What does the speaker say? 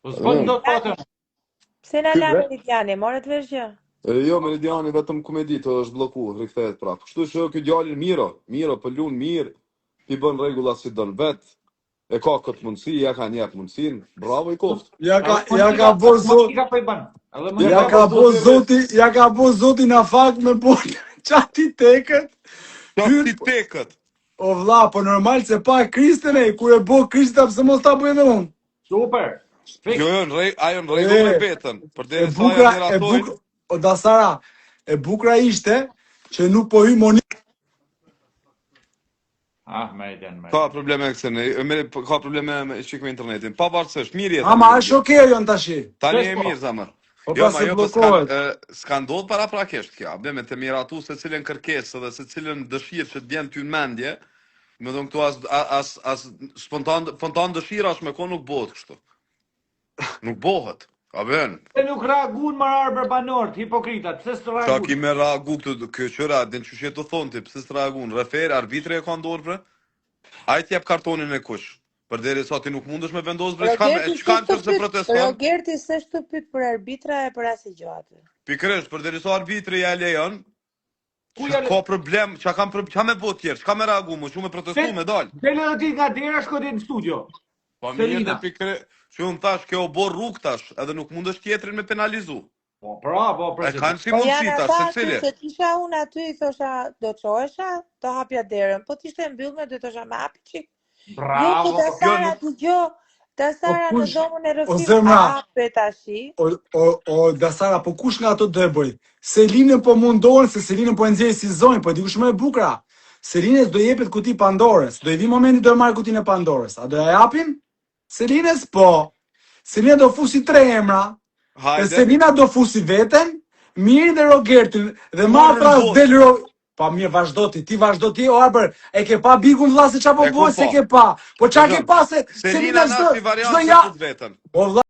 Po s'bën dot patën. Pse na la Meridiani, morët vesh gjë? Jo, Meridiani vetëm komedi të është bllokuar, rikthehet prap. Kështu që ky djalin Miro, po lun mirë, i bën rregulla si don vet. E ka këtë mundësi, ja ka njëp mundësinë. Bravo i koft. Ja ka bo zoti. Ja ka bo zoti na fakt me bo çati tekët. Çati tekët. O vlla, po normal se pa Kristën e kur e bo Krista pse mos ta bëj edhe unë. Super. Jo, ajo në rregull me vetën. Përderisa e bukur, o Dasara, e bukra ishte që nuk po hy Moni. Ka probleme ka probleme me shikme internetin. Pavarësisht, mirë jetë. Ama është okay jon tash. Tani e mirë zamër. Jo, ma jo s'ka ndodhur paraprakisht kjo. Be me të miratu se cilën kërkesë dhe se cilën dëshirë që të vjen ty në mendje. Me dhënë këtu as spontan dëshira është me ko nuk bëhet kështu. Nuk bëhet. A bën. Se nuk reagun më arber banorët, hipokritat, pse s'të reagun? Qa ki me reagu këtë qëra, din që shetë të thonë ti, pse s'të reagun? Refer, arbitre e ka ndorë bre? A i t'jep kartonin e kush? Për deri sa ti nuk mundesh me vendosë bre, qka në përse proteston? Rogerti se shtu pyet për arbitra e për asë gjatë. Pikërisht, për deri sa arbitre ja lejon, ka problem, qa me bot tjerë, qa me reagu mu, që me protestu me dalë? Dele dhe ti nga dera shkodin në studio. Po mirë dhe pikërisht, që unë tash, kjo bor rrug tash, edhe nuk mundesh tjetrin me penalizu. Po, bravo, president. E kanë si mundësi tash, se cili? Se t'isha unë aty, i thosha, do qoesha, do hapja derën, po t'ishte mbyllme, do thosha me hapi qik. Bravo, jo, Dasara, t'gjo, Dasara në domën e rëfim, hape tashi. O, Dasara, po kush nga ato do e bëj? Selinën po mundohen, se Selinën po e nxjerrë si zonjë, po e dikush më e bukra. Selinës do jepet kuti Pandorës, do i vi momenti do e marrë kutinë e Pandorës. A do e japin? Selinës po. Selina do fusi 3 emra. E Selina do fusi veten, Mirin dhe Rogertin, dhe Marta del pa mirë vazhdo ti vazhdo ti, o Arber, e ke pa bigun vlla se çapo bëj se ke pa. Po çka ke pa se Selina na si variant vetën.